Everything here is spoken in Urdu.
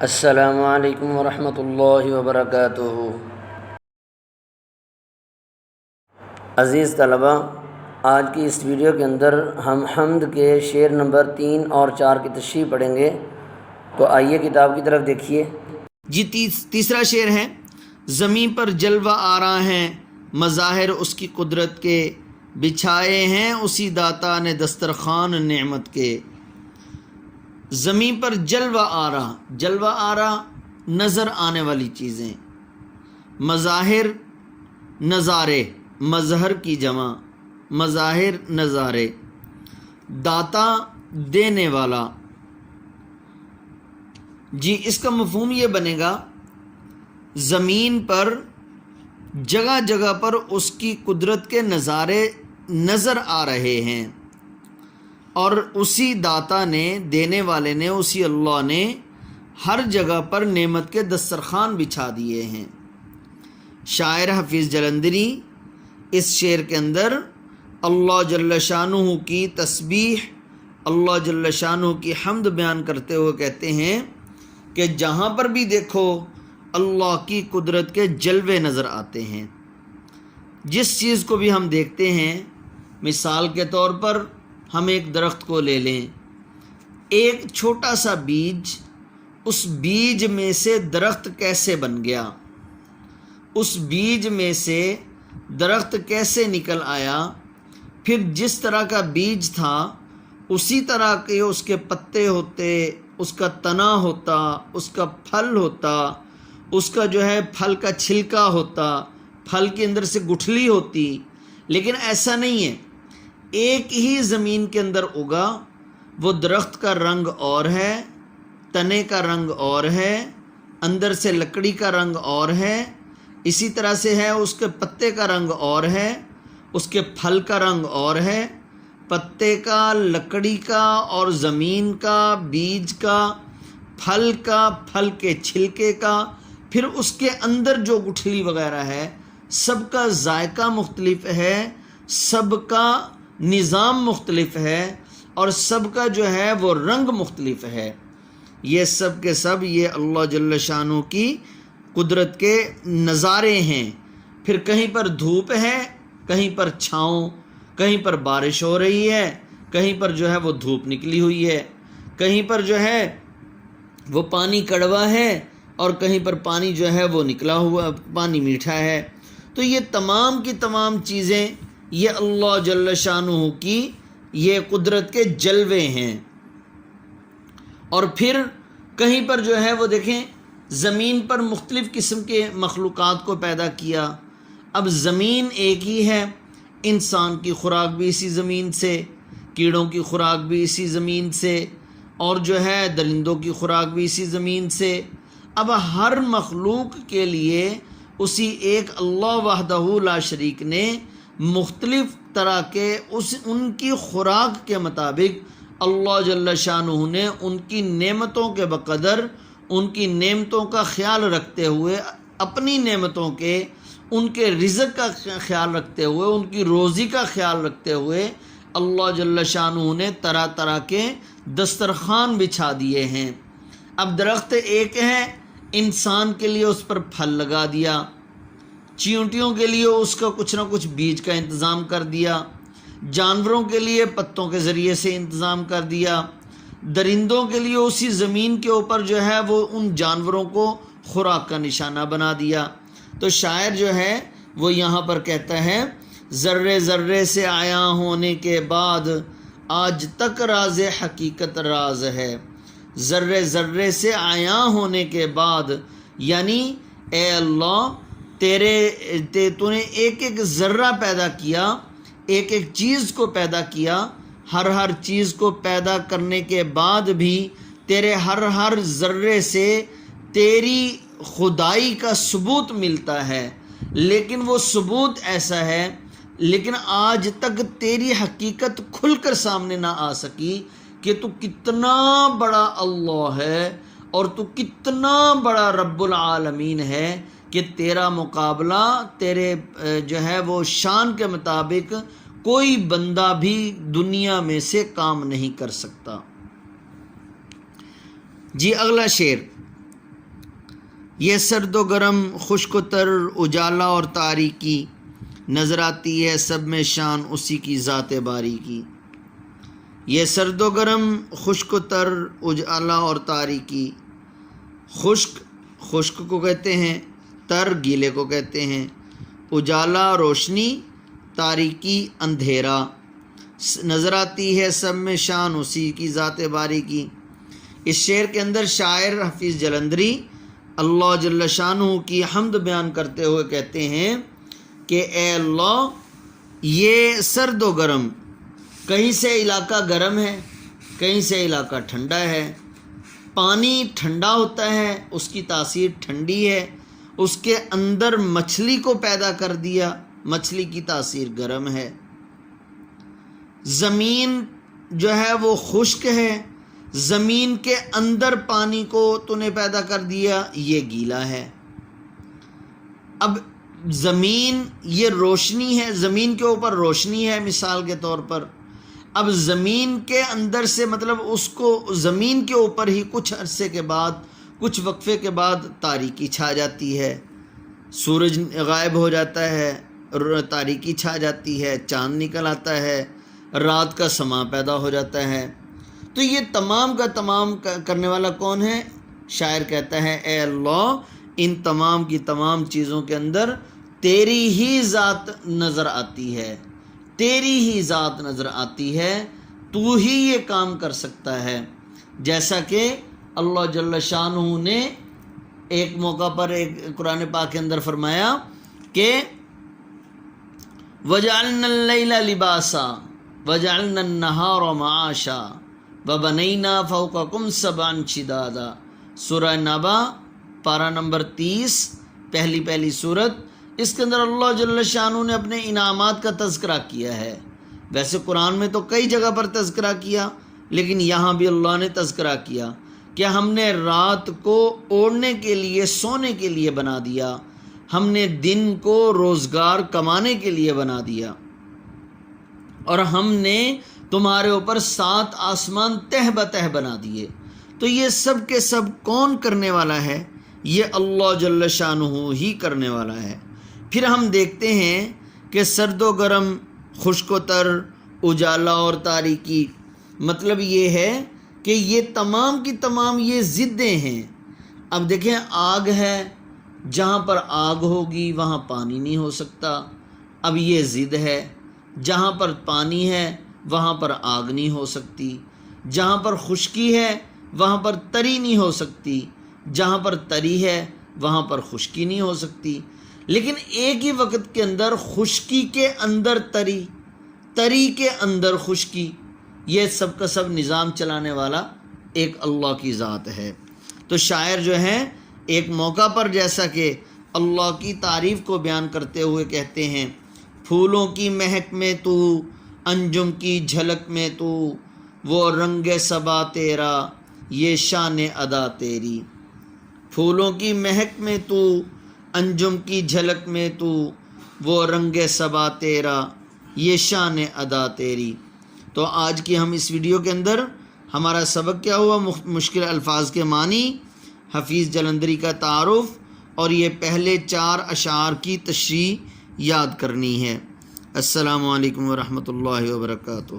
السلام علیکم ورحمۃ اللہ وبرکاتہ۔ عزیز طلبہ، آج کی اس ویڈیو کے اندر ہم حمد کے شعر نمبر 3 اور 4 کی تشریح پڑھیں گے، تو آئیے کتاب کی طرف دیکھیے۔ جی تیسرا شعر ہے، زمین پر جلوہ آرا ہیں مظاہر اس کی قدرت کے، بچھائے ہیں اسی داتا نے دسترخوان نعمت کے۔ زمین پر جلوہ آرا نظر آنے والی چیزیں، مظاہر نظارے، مظہر کی جمع مظاہر نظارے، داتا دینے والا۔ جی اس کا مفہوم یہ بنے گا، زمین پر جگہ جگہ پر اس کی قدرت کے نظارے نظر آ رہے ہیں، اور اسی داتا نے، دینے والے نے، اسی اللہ نے ہر جگہ پر نعمت کے دسترخوان بچھا دیے ہیں۔ شاعر حفیظ جلندری اس شعر کے اندر اللہ جل شانہ کی تسبیح، اللہ جل شانہ کی حمد بیان کرتے ہوئے کہتے ہیں کہ جہاں پر بھی دیکھو اللہ کی قدرت کے جلوے نظر آتے ہیں۔ جس چیز کو بھی ہم دیکھتے ہیں، مثال کے طور پر ہم ایک درخت کو لے لیں، ایک چھوٹا سا بیج، اس بیج میں سے درخت کیسے بن گیا، اس بیج میں سے درخت کیسے نکل آیا، پھر جس طرح کا بیج تھا اسی طرح کے اس کے پتے ہوتے، اس کا تنا ہوتا، اس کا پھل ہوتا، اس کا جو ہے پھل کا چھلکا ہوتا، پھل کے اندر سے گٹھلی ہوتی، لیکن ایسا نہیں ہے۔ ایک ہی زمین کے اندر اگا، وہ درخت کا رنگ اور ہے، تنے کا رنگ اور ہے، اندر سے لکڑی کا رنگ اور ہے، اسی طرح سے ہے اس کے پتے کا رنگ اور ہے، اس کے پھل کا رنگ اور ہے، پتے کا، لکڑی کا اور زمین کا، بیج کا، پھل کا، پھل کے چھلکے کا، پھر اس کے اندر جو گٹھلی وغیرہ ہے، سب کا ذائقہ مختلف ہے، سب کا نظام مختلف ہے، اور سب کا جو ہے وہ رنگ مختلف ہے۔ یہ سب کے سب یہ اللہ جل شانہ کی قدرت کے نظارے ہیں۔ پھر کہیں پر دھوپ ہے، کہیں پر چھاؤں، کہیں پر بارش ہو رہی ہے، کہیں پر جو ہے وہ دھوپ نکلی ہوئی ہے، کہیں پر جو ہے وہ پانی کڑوا ہے، اور کہیں پر پانی جو ہے وہ نکلا ہوا، پانی میٹھا ہے۔ تو یہ تمام کی تمام چیزیں یہ اللہ جل شانہ کی یہ قدرت کے جلوے ہیں۔ اور پھر کہیں پر جو ہے وہ دیکھیں، زمین پر مختلف قسم کے مخلوقات کو پیدا کیا۔ اب زمین ایک ہی ہے، انسان کی خوراک بھی اسی زمین سے، کیڑوں کی خوراک بھی اسی زمین سے، اور جو ہے درندوں کی خوراک بھی اسی زمین سے۔ اب ہر مخلوق کے لیے اسی ایک اللہ وحدہ لا شریک نے مختلف طرح کے ان کی خوراک کے مطابق اللہ جل شانہ نے ان کی نعمتوں کے بقدر، ان کی نعمتوں کا خیال رکھتے ہوئے، اپنی نعمتوں کے، ان کے رزق کا خیال رکھتے ہوئے، ان کی روزی کا خیال رکھتے ہوئے اللہ جل شانہ نے طرح طرح کے دسترخوان بچھا دیے ہیں۔ اب درخت ایک ہے، انسان کے لیے اس پر پھل لگا دیا، چیونٹیوں کے لیے اس کا کچھ نہ کچھ بیج کا انتظام کر دیا، جانوروں کے لیے پتوں کے ذریعے سے انتظام کر دیا، درندوں کے لیے اسی زمین کے اوپر جو ہے وہ ان جانوروں کو خوراک کا نشانہ بنا دیا۔ تو شاعر جو ہے وہ یہاں پر کہتا ہے، ذرے ذرے سے آیا ہونے کے بعد آج تک راز حقیقت راز ہے۔ ذرے ذرے سے آیا ہونے کے بعد، یعنی اے اللہ تو نے ایک ایک ذرہ پیدا کیا، ایک ایک چیز کو پیدا کیا، ہر چیز کو پیدا کرنے کے بعد بھی تیرے ہر ذرے سے تیری خدائی کا ثبوت ملتا ہے، لیکن وہ ثبوت ایسا ہے، لیکن آج تک تیری حقیقت کھل کر سامنے نہ آ سکی کہ تو کتنا بڑا اللہ ہے، اور تو کتنا بڑا رب العالمین ہے، کہ تیرا مقابلہ تیرے جو ہے وہ شان کے مطابق کوئی بندہ بھی دنیا میں سے کام نہیں کر سکتا۔ جی اگلا شعر، یہ سرد و گرم، خشک و تر، اجالا اور تاریکی، نظر آتی ہے سب میں شان اسی کی ذات باری کی۔ یہ سرد و گرم، خشک و تر، اجالا اور تاریکی، خشک کو کہتے ہیں، تر گیلے کو کہتے ہیں، اجالا روشنی، تاریکی اندھیرا، نظر آتی ہے سب میں شان اسی کی ذات باری کی۔ اس شعر کے اندر شاعر حفیظ جلندری اللہ جل شانہ کی حمد بیان کرتے ہوئے کہتے ہیں کہ اے اللہ، یہ سرد و گرم، کہیں سے علاقہ گرم ہے، کہیں سے علاقہ ٹھنڈا ہے، پانی ٹھنڈا ہوتا ہے، اس کی تاثیر ٹھنڈی ہے، اس کے اندر مچھلی کو پیدا کر دیا، مچھلی کی تاثیر گرم ہے، زمین جو ہے وہ خشک ہے، زمین کے اندر پانی کو تو نے پیدا کر دیا، یہ گیلا ہے۔ اب زمین یہ روشنی ہے، زمین کے اوپر روشنی ہے مثال کے طور پر، اب زمین کے اندر سے مطلب اس کو زمین کے اوپر ہی کچھ عرصے کے بعد، کچھ وقفے کے بعد تاریکی چھا جاتی ہے، سورج غائب ہو جاتا ہے، تاریکی چھا جاتی ہے، چاند نکل آتا ہے، رات کا سماں پیدا ہو جاتا ہے۔ تو یہ تمام کا تمام کرنے والا کون ہے؟ شاعر کہتا ہے اے اللہ، ان تمام کی تمام چیزوں کے اندر تیری ہی ذات نظر آتی ہے، تیری ہی ذات نظر آتی ہے، تو ہی یہ کام کر سکتا ہے۔ جیسا کہ اللہ جل شانہ نے ایک موقع پر ایک قرآن پاک کے اندر فرمایا کہ وَجَعَلْنَا اللَّيْلَ لِبَاسًا وَجَعَلْنَا النَّهَارَ مَعَاشًا وَبَنَيْنَا فَوْقَكُمْ سَبْعًا شِدَادًا، سورہ نبا پارہ نمبر 30، پہلی سورت۔ اس کے اندر اللہ جل شانہ نے اپنے انعامات کا تذکرہ کیا ہے۔ ویسے قرآن میں تو کئی جگہ پر تذکرہ کیا، لیکن یہاں بھی اللہ نے تذکرہ کیا کہ ہم نے رات کو اوڑھنے کے لیے، سونے کے لیے بنا دیا، ہم نے دن کو روزگار کمانے کے لیے بنا دیا، اور ہم نے تمہارے اوپر 7 آسمان تہ بتہ بنا دیے۔ تو یہ سب کے سب کون کرنے والا ہے؟ یہ اللہ جل شانہ ہی کرنے والا ہے۔ پھر ہم دیکھتے ہیں کہ سرد و گرم، خشک و تر، اجالا اور تاریکی، مطلب یہ ہے کہ یہ تمام کی تمام یہ ضدیں ہیں۔ اب دیکھیں، آگ ہے، جہاں پر آگ ہوگی وہاں پانی نہیں ہو سکتا، اب یہ ضد ہے۔ جہاں پر پانی ہے وہاں پر آگ نہیں ہو سکتی، جہاں پر خشکی ہے وہاں پر تری نہیں ہو سکتی، جہاں پر تری ہے وہاں پر خشکی نہیں ہو سکتی۔ لیکن ایک ہی وقت کے اندر خشکی کے اندر تری، تری کے اندر خشکی، یہ سب کا سب نظام چلانے والا ایک اللہ کی ذات ہے۔ تو شاعر جو ہیں ایک موقع پر جیسا کہ اللہ کی تعریف کو بیان کرتے ہوئے کہتے ہیں، پھولوں کی مہک میں تو، انجم کی جھلک میں تو، وہ رنگ صبا تیرا، یہ شان ادا تیری۔ پھولوں کی مہک میں تو، انجم کی جھلک میں تو، وہ رنگ صبا تیرا، یہ شان ادا تیری۔ تو آج کی ہم اس ویڈیو کے اندر ہمارا سبق کیا ہوا؟ مشکل الفاظ کے معنی، حفیظ جلندری کا تعارف، اور یہ پہلے 4 اشعار کی تشریح یاد کرنی ہے۔ السلام علیکم ورحمۃ اللہ وبرکاتہ۔